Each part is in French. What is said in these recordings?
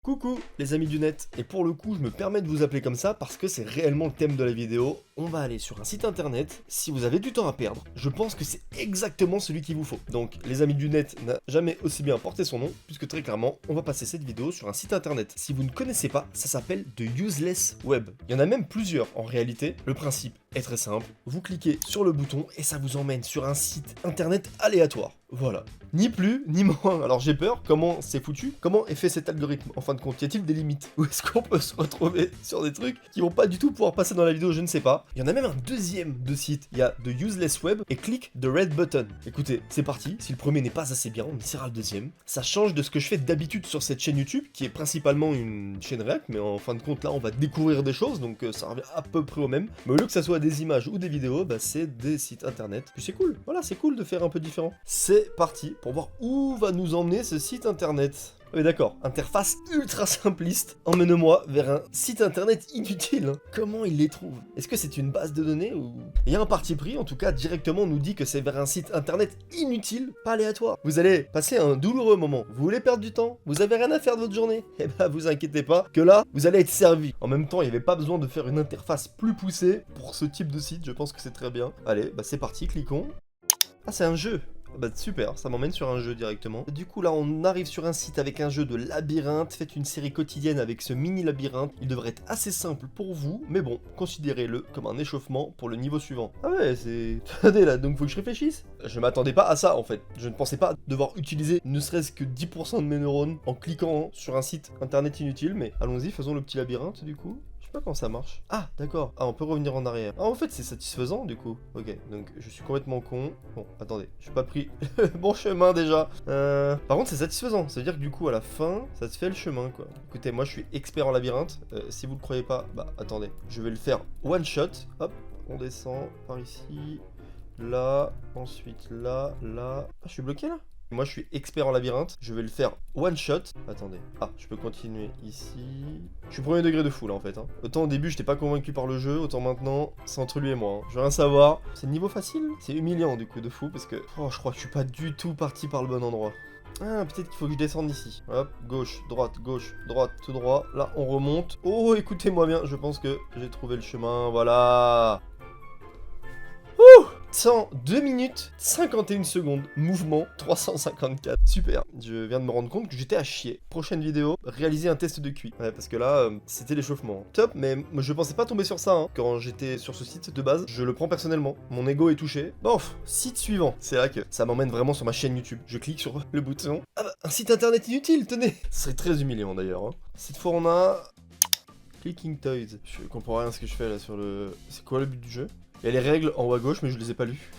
Coucou les amis du net, et pour le coup je me permets de vous appeler comme ça parce que c'est réellement le thème de la vidéo. On va aller sur un site internet, si vous avez du temps à perdre, je pense que c'est exactement celui qu'il vous faut. Donc les amis du net n'a jamais aussi bien porté son nom, puisque très clairement on va passer cette vidéo sur un site internet. Si vous ne connaissez pas, ça s'appelle The Useless Web. Il y en a même plusieurs en réalité, le principe est très simple, vous cliquez sur le bouton et ça vous emmène sur un site internet aléatoire. Voilà. Ni plus, ni moins. Alors j'ai peur, comment c'est foutu? Comment est fait cet algorithme? En fin de compte, y a-t-il des limites? Ou est-ce qu'on peut se retrouver sur des trucs qui vont pas du tout pouvoir passer dans la vidéo? Je ne sais pas. Il y en a même un deuxième de site. Il y a The Useless Web et click the red button. Écoutez, c'est parti. Si le premier n'est pas assez bien, on essaiera le deuxième. Ça change de ce que je fais d'habitude sur cette chaîne YouTube, qui est principalement une chaîne React, mais en fin de compte là on va découvrir des choses, donc ça revient à peu près au même. Mais au lieu que ça soit des images ou des vidéos, bah c'est des sites internet. Puis c'est cool. Voilà, c'est cool de faire un peu différent. C'est parti pour voir où va nous emmener ce site internet. Oui d'accord, interface ultra simpliste, emmène-moi vers un site internet inutile. Hein. Comment il les trouve? Est-ce que c'est une base de données ou... Il y a un parti pris, en tout cas directement on nous dit que c'est vers un site internet inutile, pas aléatoire. Vous allez passer un douloureux moment, vous voulez perdre du temps, vous avez rien à faire de votre journée, eh ben vous inquiétez pas, que là, vous allez être servi. En même temps, il n'y avait pas besoin de faire une interface plus poussée pour ce type de site, je pense que c'est très bien. Allez, bah c'est parti, cliquons. Ah c'est un jeu. Bah super, ça m'emmène sur un jeu directement. Du coup là on arrive sur un site avec un jeu de labyrinthe, faites une série quotidienne avec ce mini labyrinthe, il devrait être assez simple pour vous, mais bon, considérez-le comme un échauffement pour le niveau suivant. Ah ouais, c'est... Attendez là, donc faut que je réfléchisse? Je m'attendais pas à ça en fait, je ne pensais pas devoir utiliser ne serait-ce que 10% de mes neurones en cliquant sur un site internet inutile, mais allons-y, faisons le petit labyrinthe du coup. Je sais pas comment ça marche. Ah, d'accord. Ah, on peut revenir en arrière. Ah, en fait, c'est satisfaisant, du coup. Ok, donc je suis complètement con. Bon, attendez, j'ai pas pris le bon chemin, déjà. Par contre, c'est satisfaisant. Ça veut dire que, du coup, à la fin, ça te fait le chemin, quoi. Écoutez, moi, je suis expert en labyrinthe. Si vous le croyez pas, bah, attendez. Je vais le faire one shot. Hop, on descend par ici. Là, ensuite là, là... Ah, je suis bloqué, là? Moi je suis expert en labyrinthe, je vais le faire one shot. Attendez. Ah, je peux continuer ici. Je suis premier degré de fou là en fait. Hein. Autant au début j'étais pas convaincu par le jeu, autant maintenant c'est entre lui et moi. Hein. Je veux rien savoir. C'est le niveau facile? C'est humiliant du coup de fou parce que... Oh, je crois que je suis pas du tout parti par le bon endroit. Ah, peut-être qu'il faut que je descende ici. Hop, gauche, droite, tout droit. Là, on remonte. Oh, écoutez-moi bien, je pense que j'ai trouvé le chemin, voilà. Ouh 102 minutes 51 secondes, mouvement 354. Super, je viens de me rendre compte que j'étais à chier. Prochaine vidéo, réaliser un test de QI. Ouais, parce que là, c'était l'échauffement. Top, mais je pensais pas tomber sur ça. Hein. Quand j'étais sur ce site de base, je le prends personnellement. Mon ego est touché. Bon, site suivant. C'est là que ça m'emmène vraiment sur ma chaîne YouTube. Je clique sur le bouton. Ah bah, un site internet inutile, tenez. Ce serait très humiliant d'ailleurs. Hein. Cette fois, on a... Clicking Toys. Je comprends rien à ce que je fais là sur le... C'est quoi le but du jeu? Il y a les règles en haut à gauche, mais je les ai pas lues.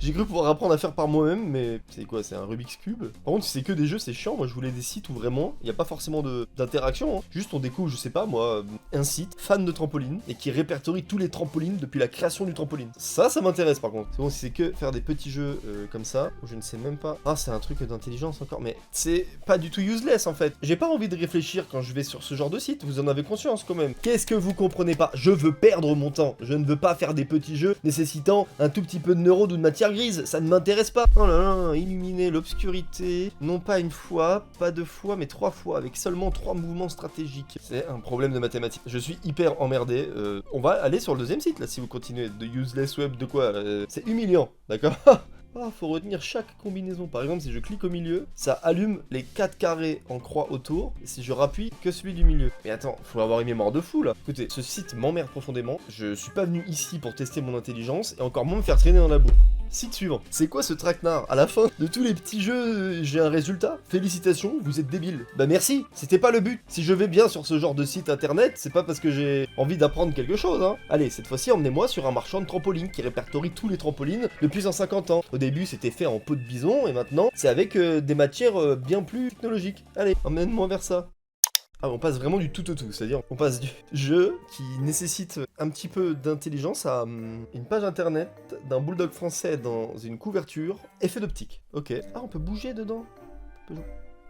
J'ai cru pouvoir apprendre à faire par moi-même, mais c'est quoi? C'est un Rubik's Cube? Par contre, si c'est que des jeux, c'est chiant. Moi, je voulais des sites où vraiment, il n'y a pas forcément d'interaction. Hein. Juste, on découvre, je sais pas, moi, un site fan de trampoline et qui répertorie tous les trampolines depuis la création du trampoline. Ça m'intéresse par contre. C'est bon, si c'est que faire des petits jeux comme ça, où je ne sais même pas... Ah, c'est un truc d'intelligence encore, mais c'est pas du tout useless en fait. J'ai pas envie de réfléchir quand je vais sur ce genre de site, vous en avez conscience quand même. Qu'est-ce que vous comprenez pas? Je veux perdre mon temps. Je ne veux pas faire des petits jeux nécessitant un tout petit peu de neurones ou de matière grise, ça ne m'intéresse pas. Oh là là, illuminer l'obscurité, non pas une fois, pas deux fois, mais 3 fois, avec seulement 3 mouvements stratégiques. C'est un problème de mathématiques. Je suis hyper emmerdé. On va aller sur le deuxième site, là, si vous continuez. De Useless Web, de quoi? C'est humiliant, d'accord? Ah, faut retenir chaque combinaison. Par exemple, si je clique au milieu, ça allume les 4 carrés en croix autour. Et si je rappuie, que celui du milieu. Mais attends, faut avoir une mémoire de fou là. Écoutez, ce site m'emmerde profondément. Je suis pas venu ici pour tester mon intelligence et encore moins me faire traîner dans la boue. Site suivant. C'est quoi ce traquenard? À la fin de tous les petits jeux, j'ai un résultat. Félicitations, vous êtes débile. Bah merci, c'était pas le but. Si je vais bien sur ce genre de site internet, c'est pas parce que j'ai envie d'apprendre quelque chose, hein. Allez, cette fois-ci, emmenez-moi sur un marchand de trampolines qui répertorie tous les trampolines depuis 150 ans. Au début, c'était fait en peau de bison et maintenant, c'est avec des matières bien plus technologiques. Allez, emmène-moi vers ça. Ah, on passe vraiment du tout au tout, c'est-à-dire on passe du jeu qui nécessite un petit peu d'intelligence à une page internet d'un bulldog français dans une couverture, effet d'optique. Ok. Ah, on peut bouger dedans.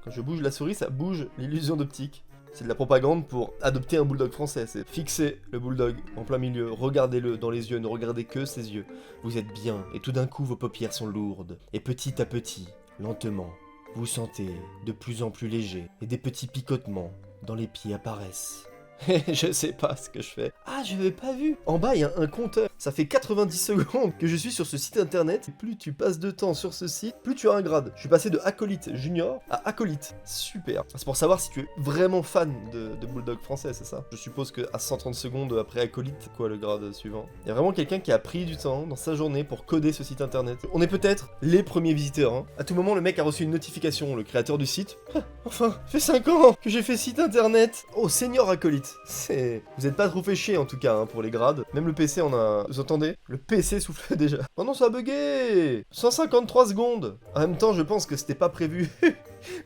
Quand je bouge la souris, ça bouge l'illusion d'optique. C'est de la propagande pour adopter un bulldog français, c'est fixer le bulldog en plein milieu, regardez-le dans les yeux, ne regardez que ses yeux. Vous êtes bien, et tout d'un coup vos paupières sont lourdes, et petit à petit, lentement, vous sentez de plus en plus léger et des petits picotements dans les pieds apparaissent. Je sais pas ce que je fais. Ah, je n'avais pas vu. En bas, il y a un compteur. Ça fait 90 secondes que je suis sur ce site internet. Et plus tu passes de temps sur ce site, plus tu as un grade. Je suis passé de acolyte junior à acolyte. Super. C'est pour savoir si tu es vraiment fan de Bulldog français, c'est ça? Je suppose qu'à 130 secondes après acolyte, quoi le grade suivant? Il y a vraiment quelqu'un qui a pris du temps dans sa journée pour coder ce site internet. On est peut-être les premiers visiteurs. Hein. À tout moment, le mec a reçu une notification, le créateur du site. Ah, enfin, ça fait 5 ans que j'ai fait site internet. Oh, senior acolyte. Vous êtes pas trop fait chier en tout cas hein, pour les grades. Même le PC en a... Vous entendez? Le PC souffle déjà. Oh non, ça a bugué 153 secondes. En même temps, je pense que c'était pas prévu.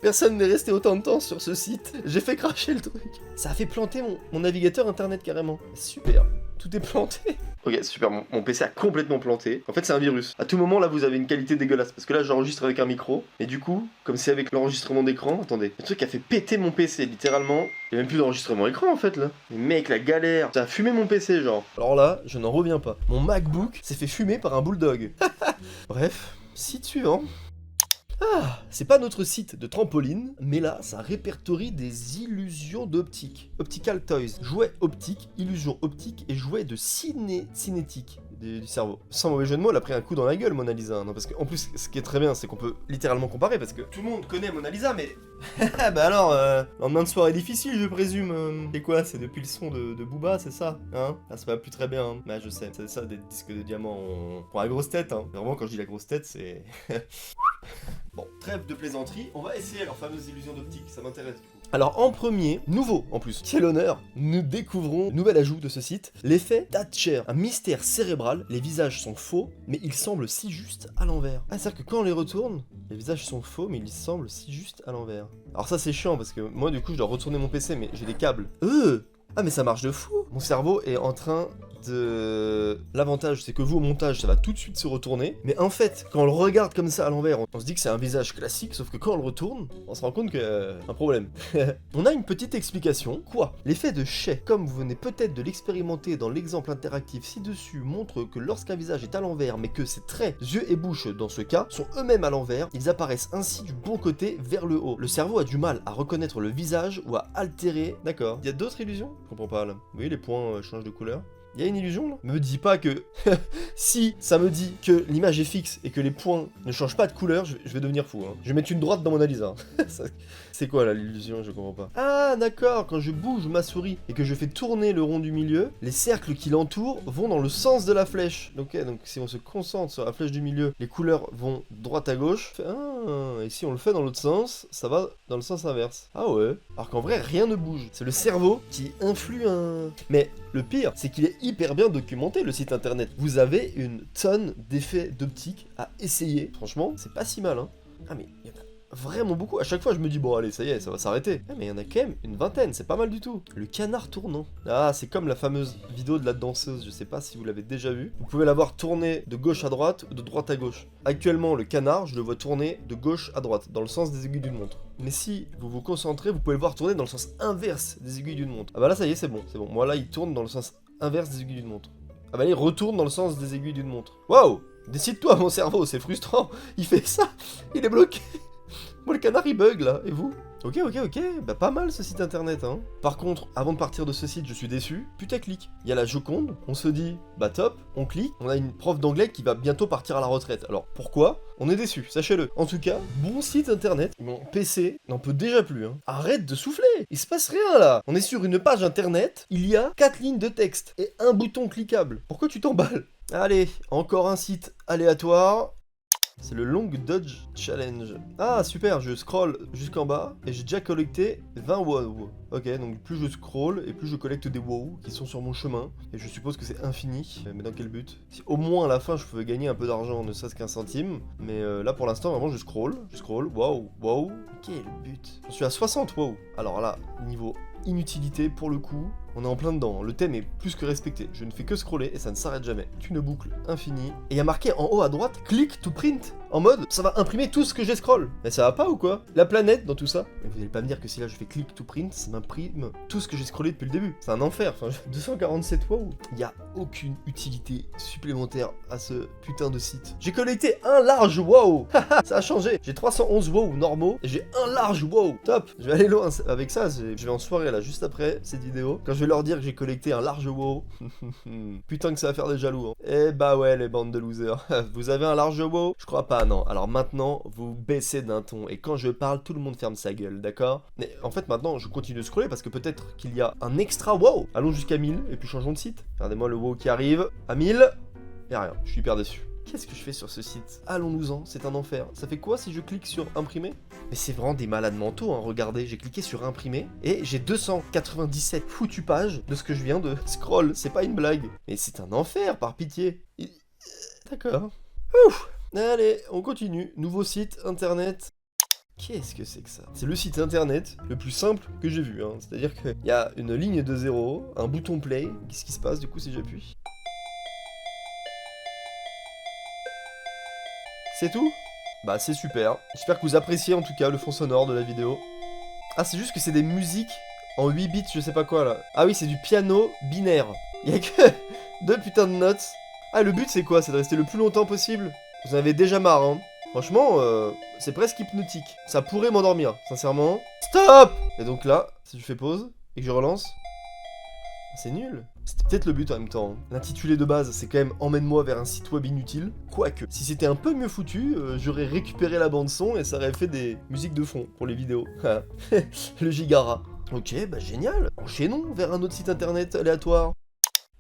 Personne n'est resté autant de temps sur ce site. J'ai fait cracher le truc. Ça a fait planter mon navigateur internet carrément. Super. Tout est planté. Ok, super, mon PC a complètement planté. En fait, c'est un virus. À tout moment, là, vous avez une qualité dégueulasse. Parce que là, j'enregistre avec un micro. Et du coup, comme c'est avec l'enregistrement d'écran, attendez. Le truc a fait péter mon PC, littéralement. Il n'y a même plus d'enregistrement écran, en fait, là. Mais mec, la galère. Ça a fumé mon PC, genre. Alors là, je n'en reviens pas. Mon MacBook s'est fait fumer par un Bulldog. Bref, site suivant. Ah, c'est pas notre site de trampoline, mais là, ça répertorie des illusions d'optique. Optical Toys, jouets optiques, illusions optiques et jouets de cinétique du cerveau. Sans mauvais jeu de mots, elle a pris un coup dans la gueule, Mona Lisa. Non, parce qu'en plus, ce qui est très bien, c'est qu'on peut littéralement comparer, parce que tout le monde connaît Mona Lisa, mais... bah alors, lendemain de soirée difficile, je présume. C'est quoi? C'est depuis le son de Booba, c'est ça? Hein? Ah, ça va plus très bien. Hein. Bah, je sais, c'est ça, des disques de diamant. Pour la grosse tête, hein. Vraiment, quand je dis la grosse tête, c'est... Bon, trêve de plaisanterie, on va essayer leurs fameuses illusions d'optique, ça m'intéresse du coup. Alors en premier, nouveau en plus, quel honneur, nous découvrons, nouvel ajout de ce site, l'effet Thatcher, un mystère cérébral, les visages sont faux, mais ils semblent si justes à l'envers. Ah, c'est-à-dire que quand on les retourne, les visages sont faux, mais ils semblent si justes à l'envers. Alors ça c'est chiant, parce que moi du coup je dois retourner mon PC, mais j'ai des câbles. Ah mais ça marche de fou. Mon cerveau est en train de... L'avantage c'est que vous au montage ça va tout de suite se retourner. Mais en fait quand on le regarde comme ça à l'envers on se dit que c'est un visage classique. Sauf que quand on le retourne on se rend compte qu'il y a un problème. On a une petite explication. Quoi? L'effet de Shay, comme vous venez peut-être de l'expérimenter dans l'exemple interactif ci-dessus, montre que lorsqu'un visage est à l'envers mais que ses traits, yeux et bouche dans ce cas sont eux-mêmes à l'envers, ils apparaissent ainsi du bon côté vers le haut. Le cerveau a du mal à reconnaître le visage ou à altérer... D'accord. Il y a d'autres illusions? Je comprends pas là. Vous voyez les points changent de couleur? Il y a une illusion là? Me dis pas que si ça me dit que l'image est fixe et que les points ne changent pas de couleur, je vais devenir fou. Hein. Je vais mettre une droite dans Mona Lisa. C'est quoi là l'illusion? Je comprends pas. Ah d'accord, quand je bouge ma souris et que je fais tourner le rond du milieu, les cercles qui l'entourent vont dans le sens de la flèche. Ok, donc si on se concentre sur la flèche du milieu, les couleurs vont droite à gauche. Ah, et si on le fait dans l'autre sens, ça va dans le sens inverse. Ah ouais. Alors qu'en vrai, rien ne bouge. C'est le cerveau qui influe un... Mais le pire, c'est qu'il est hyper bien documenté le site internet. Vous avez une tonne d'effets d'optique à essayer. Franchement, c'est pas si mal, hein. Ah mais il y en a vraiment beaucoup. À chaque fois, je me dis, bon allez, ça y est, ça va s'arrêter. Ah, mais il y en a quand même une vingtaine, c'est pas mal du tout. Le canard tournant. Ah, c'est comme la fameuse vidéo de la danseuse, je sais pas si vous l'avez déjà vue. Vous pouvez la voir tourner de gauche à droite ou de droite à gauche. Actuellement, le canard, je le vois tourner de gauche à droite, dans le sens des aiguilles d'une montre. Mais si vous vous concentrez, vous pouvez le voir tourner dans le sens inverse des aiguilles d'une montre. Ah bah là, ça y est, c'est bon, c'est bon. Moi là, il tourne dans le sens inverse des aiguilles d'une montre. Ah bah là, il retourne dans le sens des aiguilles d'une montre. Waouh! Décide-toi, mon cerveau, c'est frustrant. Il fait ça, il est bloqué. Moi, le canard, il bug, là. Et vous? Ok, bah pas mal ce site internet, hein. Par contre, avant de partir de ce site, je suis déçu. Putaclic. Il y a la Joconde, on se dit, bah top, on clique, on a une prof d'anglais qui va bientôt partir à la retraite. Alors, pourquoi? On est déçu, sachez-le. En tout cas, bon site internet, mon PC n'en peut déjà plus, hein. Arrête de souffler, il se passe rien, là. On est sur une page internet, il y a 4 lignes de texte et un bouton cliquable. Pourquoi tu t'emballes? Allez, encore un site aléatoire. C'est le Long Dodge Challenge. Ah super, je scroll jusqu'en bas et j'ai déjà collecté 20 WoW. Ok, donc plus je scroll et plus je collecte des WoW qui sont sur mon chemin. Et je suppose que c'est infini. Mais dans quel but? Si au moins à la fin je pouvais gagner un peu d'argent, ne serait-ce qu'un centime. Mais là pour l'instant vraiment je scroll. Wow. Quel but? J'en suis à 60 WoW. Alors là, niveau inutilité pour le coup, on est en plein dedans, le thème est plus que respecté, je ne fais que scroller et ça ne s'arrête jamais. Une boucle infinie, et il y a marqué en haut à droite, click to print. en mode ça va imprimer tout ce que j'ai scroll. Mais ça va pas ou quoi? La planète dans tout ça. Mais vous allez pas me dire que si là je fais click to print, ça m'imprime tout ce que j'ai scrollé depuis le début. C'est un enfer. Enfin, 247 wow. Il y a aucune utilité supplémentaire à ce putain de site. J'ai collecté un large wow. Ça a changé. J'ai 311 wow normaux et j'ai un large wow. Top. Je vais aller loin avec ça. Je vais en soirée là juste après cette vidéo. Quand je vais leur dire que j'ai collecté un large wow. Putain que ça va faire des jaloux. Hein. Eh bah ouais les bandes de losers. Vous avez un large wow? Je crois pas non. Alors maintenant vous baissez d'un ton et quand je parle tout le monde ferme sa gueule, d'accord? Mais en fait maintenant je continue de scroller parce que peut-être qu'il y a un extra wow. Allons jusqu'à 1000 et puis changeons de site. Regardez-moi le wow qui arrive. À 1000. Y'a rien. Je suis hyper déçu. Qu'est-ce que je fais sur ce site? Allons-nous-en, c'est un enfer. Ça fait quoi si je clique sur imprimer? Mais c'est vraiment des malades mentaux, hein, regardez, j'ai cliqué sur imprimer et j'ai 297 foutues pages de ce que je viens de scroll, c'est pas une blague. Mais c'est un enfer, par pitié. D'accord. Ouf. Allez, on continue. Nouveau site internet. Qu'est-ce que c'est que ça? C'est le site internet le plus simple que j'ai vu, hein. C'est-à-dire qu'il y a une ligne de 0, un bouton play. Qu'est-ce qui se passe du coup si j'appuie? C'est tout? Bah c'est super. J'espère que vous appréciez en tout cas le fond sonore de la vidéo. Ah c'est juste que c'est des musiques en 8 bits je sais pas quoi là. Ah oui c'est du piano binaire. Il y a que 2 putains de notes. Ah le but c'est quoi? C'est de rester le plus longtemps possible? Vous en avez déjà marre hein. Franchement c'est presque hypnotique. Ça pourrait m'endormir sincèrement. Stop! Et donc là si je fais pause et que je relance. C'est nul. C'était peut-être le but en même temps. L'intitulé de base, c'est quand même Emmène-moi vers un site web inutile. Quoique, si c'était un peu mieux foutu, j'aurais récupéré la bande son et ça aurait fait des musiques de fond pour les vidéos. Le gigara. Ok, bah génial. Enchaînons vers un autre site internet aléatoire.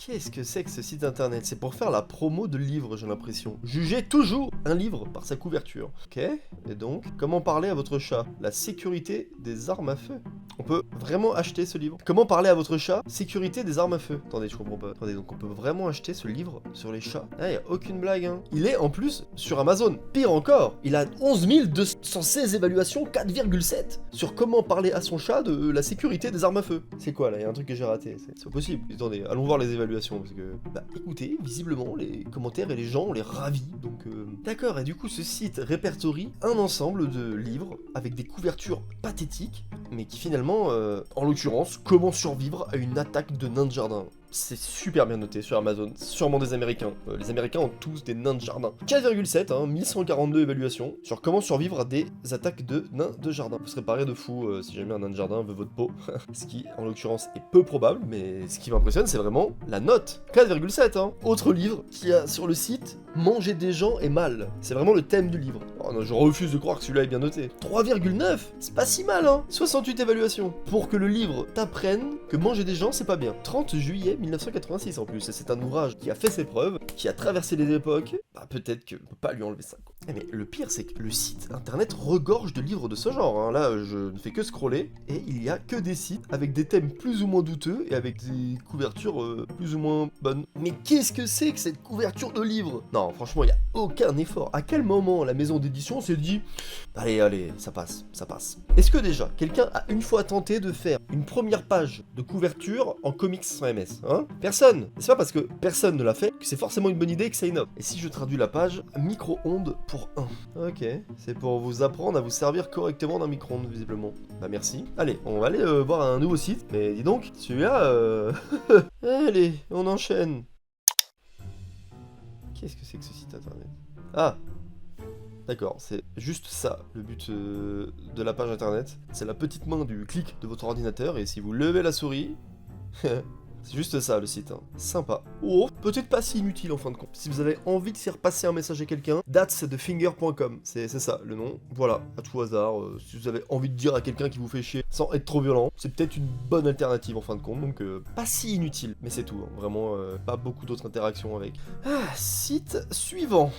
Qu'est-ce que c'est que ce site internet? C'est pour faire la promo de livres, j'ai l'impression. Jugez toujours un livre par sa couverture. Ok, et donc, comment parler à votre chat? La sécurité des armes à feu. On peut vraiment acheter ce livre. Comment parler à votre chat? Sécurité des armes à feu. Attendez, je comprends pas. Attendez, donc on peut vraiment acheter ce livre sur les chats? Ah, y a aucune blague, hein. Il est en plus sur Amazon. Pire encore, il a 11 216 évaluations, 4,7 sur comment parler à son chat de la sécurité des armes à feu. C'est quoi là? Il y a un truc que j'ai raté. C'est pas possible. Attendez, allons voir les évaluations. Parce que, bah écoutez, visiblement, les commentaires et les gens, on les ravit. Donc, d'accord, et du coup, ce site répertorie un ensemble de livres avec des couvertures pathétiques, mais qui finalement, en l'occurrence, comment survivre à une attaque de nains de jardin. C'est super bien noté sur Amazon, sûrement des Américains. Les Américains ont tous des nains de jardin. 4,7, hein, 1142 évaluations sur comment survivre à des attaques de nains de jardin. Vous serez paré de fou si jamais un nain de jardin veut votre peau. Ce qui, en l'occurrence, est peu probable, mais ce qui m'impressionne, c'est vraiment la note. 4,7, hein. Autre livre qui a sur le site, Manger des gens est mal. C'est vraiment le thème du livre. Oh non, je refuse de croire que celui-là est bien noté. 3,9, c'est pas si mal, hein. 68 évaluations. Pour que le livre t'apprenne que manger des gens, c'est pas bien. 30 juillet 1986 en plus, et c'est un ouvrage qui a fait ses preuves, qui a traversé les époques, bah peut-être qu'on peut pas lui enlever ça, quoi. Mais le pire, c'est que le site internet regorge de livres de ce genre, hein. Là, je ne fais que scroller, et il y a que des sites avec des thèmes plus ou moins douteux, et avec des couvertures plus ou moins bonnes. Mais qu'est-ce que c'est que cette couverture de livre? Non, franchement, il n'y a aucun effort. À quel moment la maison d'édition s'est dit « Allez, allez, ça passe, ça passe ». Est-ce que déjà, quelqu'un a une fois tenté de faire une première page de couverture en comics sans MS, hein? Personne. C'est pas parce que personne ne l'a fait que c'est forcément une bonne idée et que ça innove. Et si je traduis la page, micro-ondes pour 1. Ok, c'est pour vous apprendre à vous servir correctement d'un micro-ondes, visiblement. Bah merci. Allez, on va aller voir un nouveau site. Mais dis donc, celui-là... Allez, on enchaîne. Qu'est-ce que c'est que ce site internet? Ah! D'accord, c'est juste ça, le but de la page internet. C'est la petite main du clic de votre ordinateur, et si vous levez la souris... C'est juste ça le site, hein. Sympa. Oh, peut-être pas si inutile en fin de compte. Si vous avez envie de faire passer un message à quelqu'un, thatsthefinger.com, c'est ça le nom. Voilà, à tout hasard, si vous avez envie de dire à quelqu'un qui vous fait chier sans être trop violent, c'est peut-être une bonne alternative en fin de compte, donc pas si inutile. Mais c'est tout, hein. Vraiment pas beaucoup d'autres interactions avec. Ah, site suivant.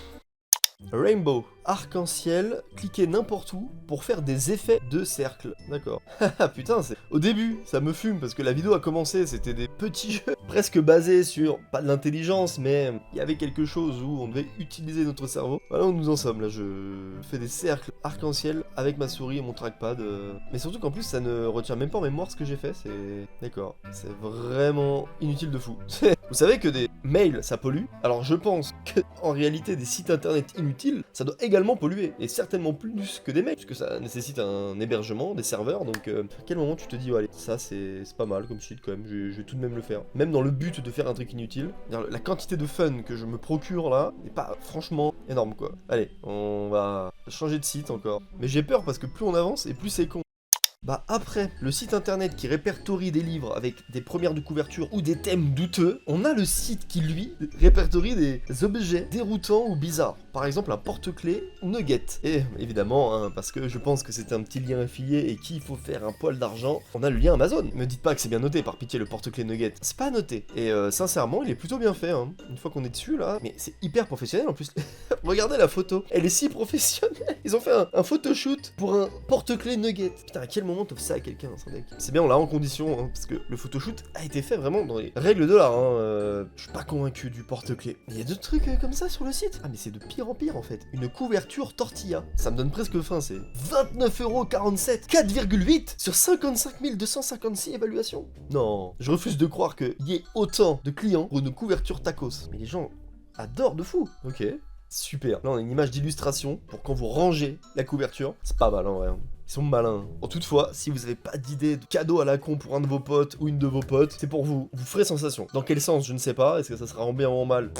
Rainbow, arc-en-ciel, cliquez n'importe où pour faire des effets de cercle. D'accord. Haha, putain, c'est... Au début, ça me fume parce que la vidéo a commencé, c'était des petits jeux presque basés sur, pas de l'intelligence, mais il y avait quelque chose où on devait utiliser notre cerveau. Voilà où nous en sommes, là, je fais des cercles arc-en-ciel avec ma souris et mon trackpad. Mais surtout qu'en plus, ça ne retient même pas en mémoire ce que j'ai fait, c'est... D'accord. C'est vraiment inutile de fou. Vous savez que des mails, ça pollue. Alors je pense que, en réalité, des sites internet inutiles, ça doit également également pollué, et certainement plus que des mecs, puisque ça nécessite un hébergement, des serveurs, donc à quel moment tu te dis, oh, allez, ça c'est pas mal comme site quand même, je vais tout de même le faire. Même dans le but de faire un truc inutile, la quantité de fun que je me procure là, n'est pas franchement énorme quoi. Allez, on va changer de site encore. Mais j'ai peur parce que plus on avance et plus c'est con. Bah après, le site internet qui répertorie des livres avec des premières de couverture ou des thèmes douteux, on a le site qui lui répertorie des objets déroutants ou bizarres. Par exemple un porte-clés Nugget. Et évidemment, hein, parce que je pense que c'est un petit lien affilié et qu'il faut faire un poil d'argent, on a le lien Amazon. Me dites pas que c'est bien noté, par pitié le porte-clés Nugget. C'est pas noté. Et sincèrement, il est plutôt bien fait, hein. Une fois qu'on est dessus là, mais c'est hyper professionnel en plus. Regardez la photo, elle est si professionnelle. Ils ont fait un photoshoot pour un porte-clés Nugget. Putain, à quel moment t'offres ça à quelqu'un, sans deck. C'est bien, on l'a en condition, hein, parce que le photoshoot a été fait vraiment dans les règles de l'art. Hein, je suis pas convaincu du porte-clés. Mais il y a d'autres trucs comme ça sur le site. Ah, mais c'est de pire en pire en fait. Une couverture tortilla. Ça me donne presque faim, c'est 29,47€. 4,8 sur 55 256 évaluations. Non, je refuse de croire qu'il y ait autant de clients pour une couverture tacos. Mais les gens adorent de fou. Ok. Super. Là, on a une image d'illustration pour quand vous rangez la couverture. C'est pas mal en vrai. Ils sont malins. Bon, toutefois, si vous avez pas d'idée de cadeau à la con pour un de vos potes ou une de vos potes, c'est pour vous. Vous ferez sensation. Dans quel sens, je ne sais pas. Est-ce que ça sera en bien ou en mal?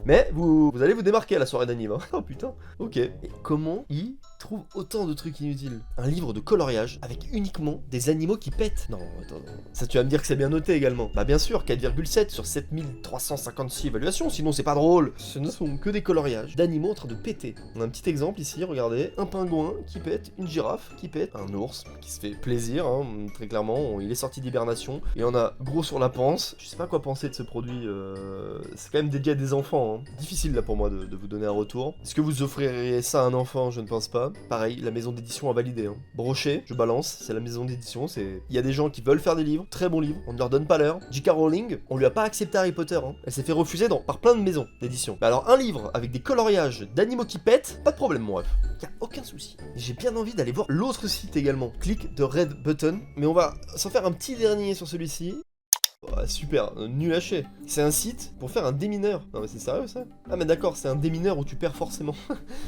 Mais vous allez vous démarquer à la soirée d'anime. Hein. Oh putain. Ok. Et comment ils trouvent autant de trucs inutiles? Un livre de coloriage avec uniquement des animaux qui pètent. Non, attends. Ça, tu vas me dire que c'est bien noté également. Bah bien sûr, 4,7 sur 7356 évaluations. Sinon, c'est pas drôle. Ce ne sont que des coloriages d'animaux en train de péter. On a un petit exemple ici. Regardez. Un pingouin qui pète. Une girafe qui pète. Un ours qui se fait plaisir, hein, très clairement, il est sorti d'hibernation, et on a gros sur la panse. Je sais pas quoi penser de ce produit, c'est quand même dédié à des enfants, hein. Difficile là pour moi de vous donner un retour. Est-ce que vous offririez ça à un enfant? Je ne pense pas. Pareil, la maison d'édition a validé, hein. Brochet, je balance, c'est la maison d'édition, il y a des gens qui veulent faire des livres, très bons livres, on ne leur donne pas l'heure. J.K. Rowling, on lui a pas accepté Harry Potter, hein. Elle s'est fait refuser par plein de maisons d'édition. Bah alors un livre avec des coloriages d'animaux qui pètent, pas de problème mon ref. Y a aucun souci. J'ai bien envie d'aller voir l'autre site également. Click de Red Button. Mais on va s'en faire un petit dernier sur celui-ci. Oh, super, nul à chier. C'est un site pour faire un démineur. Non mais c'est sérieux ça? Ah mais d'accord, c'est un démineur où tu perds forcément.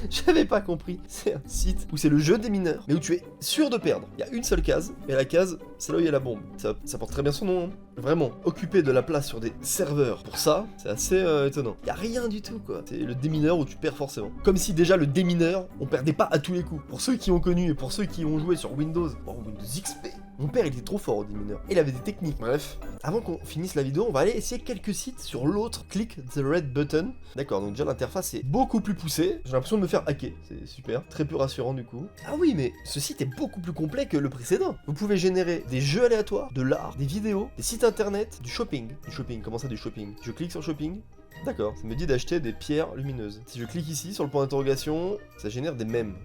J'avais pas compris. C'est un site où c'est le jeu démineur, mais où tu es sûr de perdre. Il y a une seule case, et la case, c'est là où il y a la bombe. Ça porte très bien son nom. Hein. Vraiment, occuper de la place sur des serveurs pour ça, c'est assez étonnant. Il y a rien du tout quoi. C'est le démineur où tu perds forcément. Comme si déjà le démineur, on perdait pas à tous les coups. Pour ceux qui ont connu et pour ceux qui ont joué sur Windows, Windows XP, mon père il était trop fort au démineur. Il avait des techniques. Bref, avant qu'on finisse la vidéo, on va aller essayer quelques sites sur l'autre. Click the red button. D'accord, donc déjà l'interface est beaucoup plus poussée. J'ai l'impression de me faire hacker. C'est super, très peu rassurant du coup. Ah oui, mais ce site est beaucoup plus complet que le précédent. Vous pouvez générer des jeux aléatoires, de l'art, des vidéos, des sites internet, du shopping. Du shopping, comment ça du shopping? Je clique sur shopping. D'accord, ça me dit d'acheter des pierres lumineuses. Si je clique ici sur le point d'interrogation, ça génère des mèmes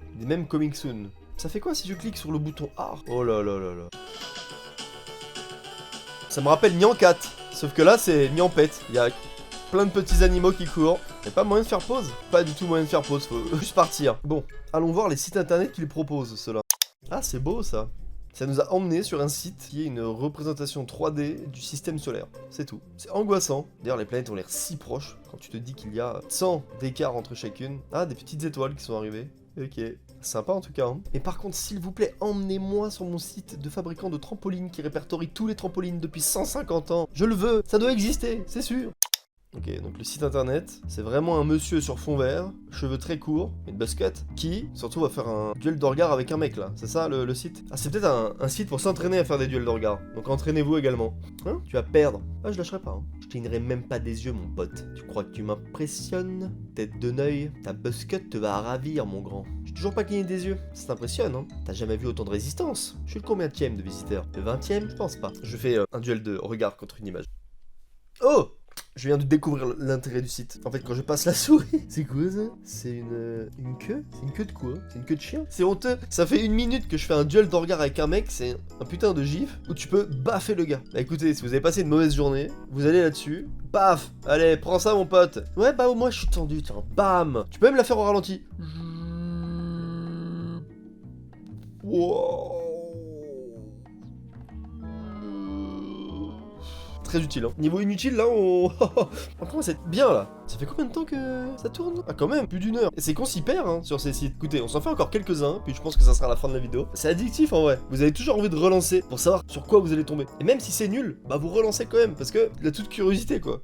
coming soon. Ça fait quoi si je clique sur le bouton art? Oh là là là là. Ça me rappelle Nyancat, sauf que là c'est Nyampette. Il y a plein de petits animaux qui courent. Y'a pas moyen de faire pause? Pas du tout moyen de faire pause, faut juste partir. Bon, allons voir les sites internet qu'ils proposent, ceux-là. Ah, c'est beau ça. Ça nous a emmené sur un site qui est une représentation 3D du système solaire. C'est tout. C'est angoissant. D'ailleurs, les planètes ont l'air si proches quand tu te dis qu'il y a 100 d'écart entre chacune. Ah, des petites étoiles qui sont arrivées. Ok. Sympa en tout cas. Hein. Et par contre, s'il vous plaît, emmenez-moi sur mon site de fabricant de trampolines qui répertorie tous les trampolines depuis 150 ans. Je le veux. Ça doit exister, c'est sûr. Ok, donc le site internet, c'est vraiment un monsieur sur fond vert, cheveux très courts, une buzzcut, qui surtout va faire un duel de regard avec un mec là, c'est ça le site? Ah, c'est peut-être un site pour s'entraîner à faire des duels de regard, donc entraînez-vous également. Hein? Tu vas perdre. Ah, je lâcherai pas, hein. Je clignerai même pas des yeux mon pote. Tu crois que tu m'impressionnes? Tête de Neuil, ta buzzcut te va ravir mon grand. J'ai toujours pas cligné des yeux, ça t'impressionne hein? T'as jamais vu autant de résistance? Je suis le combienième de visiteurs? Le 20ème? Je pense pas. Je fais un duel de regard contre une image. Oh! Je viens de découvrir l'intérêt du site. En fait, quand je passe la souris, c'est quoi ça? C'est une queue? C'est une queue de quoi? C'est une queue de chien? C'est honteux. Ça fait 1 minute que je fais un duel de regard avec un mec, c'est un putain de gif où tu peux baffer le gars. Bah écoutez, si vous avez passé une mauvaise journée, vous allez là-dessus, baf! Allez, prends ça mon pote. Ouais, bah moi je suis tendu, tiens, bam! Tu peux même la faire au ralenti. Wow. très utile. Hein. Niveau inutile, là, on commence à être bien, là. Ça fait combien de temps que ça tourne? Ah, quand même, plus d'1 heure. Et c'est qu'on s'y perd, hein, sur ces sites. Écoutez, on s'en fait encore quelques-uns, puis je pense que ça sera la fin de la vidéo. C'est addictif, en vrai. Vous avez toujours envie de relancer pour savoir sur quoi vous allez tomber. Et même si c'est nul, bah vous relancez quand même, parce que la toute curiosité, quoi.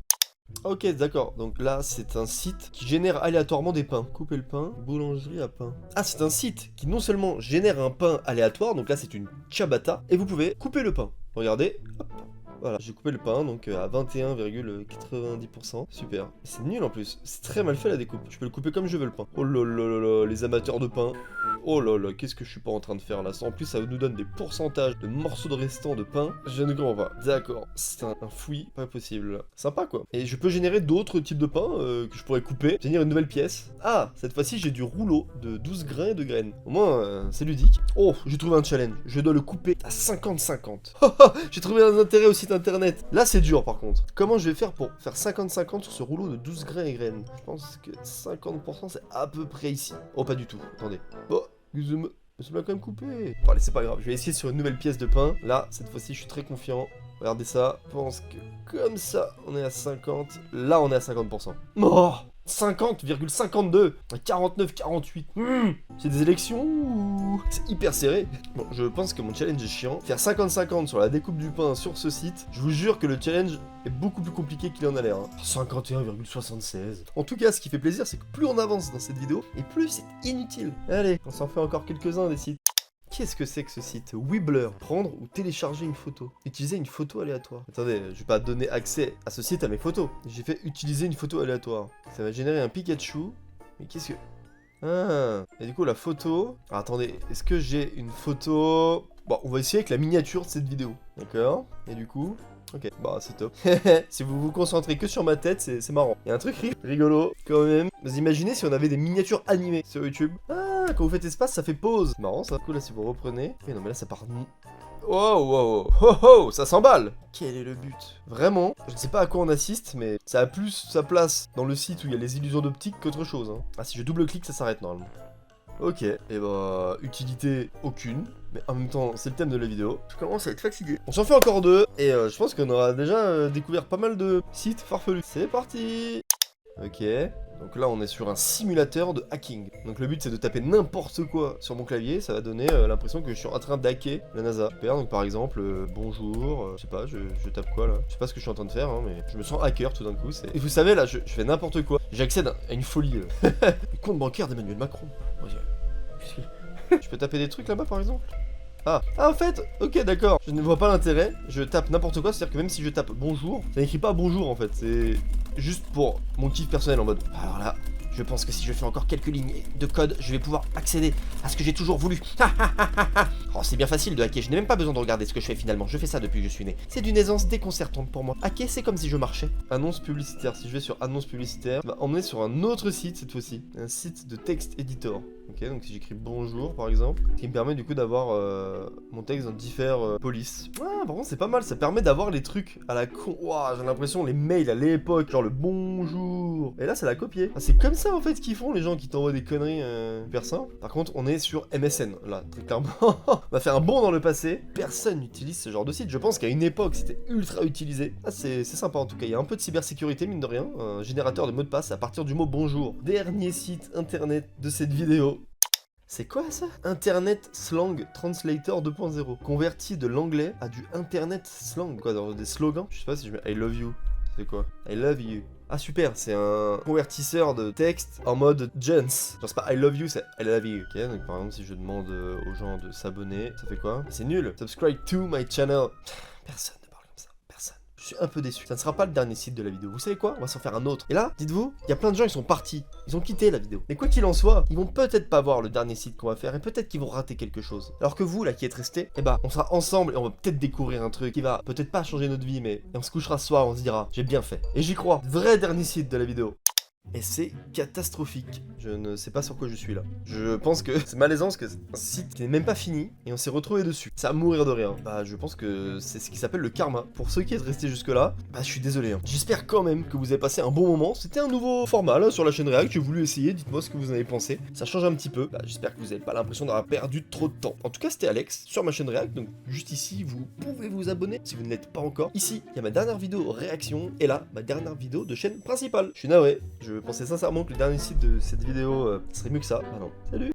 Ok, d'accord. Donc là, c'est un site qui génère aléatoirement des pains. Couper le pain, boulangerie à pain. Ah, c'est un site qui non seulement génère un pain aléatoire, donc là, c'est une ciabatta, et vous pouvez couper le pain. Regardez, hop. Voilà, j'ai coupé le pain, donc à 21,90%. Super. C'est nul en plus. C'est très mal fait la découpe. Je peux le couper comme je veux le pain. Oh là là là là, les amateurs de pain. Oh là là, qu'est-ce que je suis pas en train de faire là? En plus, ça nous donne des pourcentages de morceaux de restants de pain. Je ne comprends pas. D'accord, c'est un fouillis pas possible. Sympa quoi. Et je peux générer d'autres types de pain que je pourrais couper. Générer une nouvelle pièce. Ah, cette fois-ci, j'ai du rouleau de 12 grains et de graines. Au moins, c'est ludique. Oh, j'ai trouvé un challenge. Je dois le couper à 50-50. J'ai trouvé un intérêt au site internet. Là, c'est dur par contre. Comment je vais faire pour faire 50-50 sur ce rouleau de 12 grains et graines? Je pense que 50% c'est à peu près ici. Oh, pas du tout. Attendez. Oh, je me suis quand même coupé. Bon, allez, c'est pas grave. Je vais essayer sur une nouvelle pièce de pain. Là, cette fois-ci, je suis très confiant. Regardez ça. Je pense que comme ça, on est à 50. Là, on est à 50%. Oh, 50,52 à 49,48. C'est des élections ou... C'est hyper serré. Bon, je pense que mon challenge est chiant. Faire 50-50 sur la découpe du pain sur ce site, je vous jure que le challenge est beaucoup plus compliqué qu'il en a l'air. Hein. 51,76. En tout cas, ce qui fait plaisir, c'est que plus on avance dans cette vidéo, et plus c'est inutile. Allez, on s'en fait encore quelques-uns des sites. Qu'est-ce que c'est que ce site? Weebler. Prendre ou télécharger une photo. Utiliser une photo aléatoire. Attendez, je vais pas donner accès à ce site à mes photos. J'ai fait utiliser une photo aléatoire. Ça va générer un Pikachu. Mais qu'est-ce que... Ah. Et du coup, la photo... Ah, attendez, est-ce que j'ai une photo... Bon, on va essayer avec la miniature de cette vidéo. D'accord? Et du coup... Ok, bah c'est top. Si vous vous concentrez que sur ma tête, c'est marrant. Il y a un truc rigolo, quand même. Vous imaginez si on avait des miniatures animées sur YouTube? Ah, quand vous faites espace, ça fait pause. C'est marrant ça. Du coup, là, si vous reprenez... Oui, non, mais là, ça part... Wow, wow, oh, oh, ça s'emballe. Quel est le but? Vraiment, je ne sais pas à quoi on assiste, mais ça a plus sa place dans le site où il y a les illusions d'optique qu'autre chose. Hein. Ah, si je double-clique, ça s'arrête normalement. Ok, et bah, utilité aucune, mais en même temps, c'est le thème de la vidéo. Je commence à être fatigué. On s'en fait encore deux, et je pense qu'on aura déjà découvert pas mal de sites farfelus. C'est parti. Ok, donc là on est sur un simulateur de hacking. Donc le but c'est de taper n'importe quoi sur mon clavier, ça va donner l'impression que je suis en train d'hacker la NASA. Super, donc par exemple, bonjour, je sais pas, je tape quoi là? Je sais pas ce que je suis en train de faire, hein, mais je me sens hacker tout d'un coup. Et vous savez là, je fais n'importe quoi. J'accède à une folie. Le compte bancaire d'Emmanuel Macron. Je peux taper des trucs là-bas par exemple? Ah, en fait, ok d'accord, je ne vois pas l'intérêt, je tape n'importe quoi, c'est-à-dire que même si je tape bonjour, ça n'écrit pas bonjour en fait, c'est juste pour mon kiff personnel en mode, alors là, je pense que si je fais encore quelques lignes de code, je vais pouvoir accéder à ce que j'ai toujours voulu. Oh, c'est bien facile de hacker, je n'ai même pas besoin de regarder ce que je fais finalement, je fais ça depuis que je suis né. C'est d'une aisance déconcertante pour moi. Hacker, c'est comme si je marchais. Annonce publicitaire, si je vais sur annonce publicitaire, ça va emmener sur un autre site cette fois-ci, un site de texte editor. Ok, donc si j'écris bonjour par exemple, ce qui me permet du coup d'avoir mon texte dans différentes polices. Ah, par contre c'est pas mal, ça permet d'avoir les trucs à la con. Ouah, j'ai l'impression les mails à l'époque, genre le bonjour. Et là c'est la copier. Ah, c'est comme ça en fait qu'ils font les gens qui t'envoient des conneries hyper simples. Par contre on est sur MSN, là très clairement. On va faire un bond dans le passé. Personne n'utilise ce genre de site. Je pense qu'à une époque c'était ultra utilisé. Ah c'est sympa en tout cas, il y a un peu de cybersécurité mine de rien. Un générateur de mots de passe à partir du mot bonjour. Dernier site internet de cette vidéo. C'est quoi ça? Internet Slang Translator 2.0. Converti de l'anglais à du Internet Slang. Quoi, dans des slogans? Je sais pas si je mets I love you. C'est quoi? I love you. Ah super, c'est un convertisseur de texte en mode gens. Genre c'est pas I love you, c'est I love you. Ok, donc par exemple si je demande aux gens de s'abonner, ça fait quoi? C'est nul. Subscribe to my channel. Personne ne parle comme ça. Personne. Je suis un peu déçu. Ça ne sera pas le dernier site de la vidéo. Vous savez quoi? On va s'en faire un autre. Et là, dites-vous, il y a plein de gens qui sont partis. Ils ont quitté la vidéo. Mais quoi qu'il en soit, ils vont peut-être pas voir le dernier site qu'on va faire et peut-être qu'ils vont rater quelque chose. Alors que vous, là, qui êtes restés, eh bah, on sera ensemble et on va peut-être découvrir un truc qui va peut-être pas changer notre vie, mais et on se couchera ce soir, on se dira, j'ai bien fait. Et j'y crois. Vrai dernier site de la vidéo. Et c'est catastrophique. Je ne sais pas sur quoi je suis là. Je pense que c'est malaisant parce que c'est un site qui n'est même pas fini et on s'est retrouvé dessus. Ça va mourir de rire. Bah je pense que c'est ce qui s'appelle le karma. Pour ceux qui êtes restés jusque là, bah je suis désolé. J'espère quand même que vous avez passé un bon moment. C'était un nouveau format là sur la chaîne React. J'ai voulu essayer. Dites-moi ce que vous en avez pensé. Ça change un petit peu. Bah j'espère que vous n'avez pas l'impression d'avoir perdu trop de temps. En tout cas c'était Alex sur ma chaîne React. Donc juste ici vous pouvez vous abonner si vous ne l'êtes pas encore. Ici il y a ma dernière vidéo réaction et là ma dernière vidéo de chaîne principale. Je suis navré. Je pensais sincèrement que le dernier site de cette vidéo serait mieux que ça. Ah non. Salut.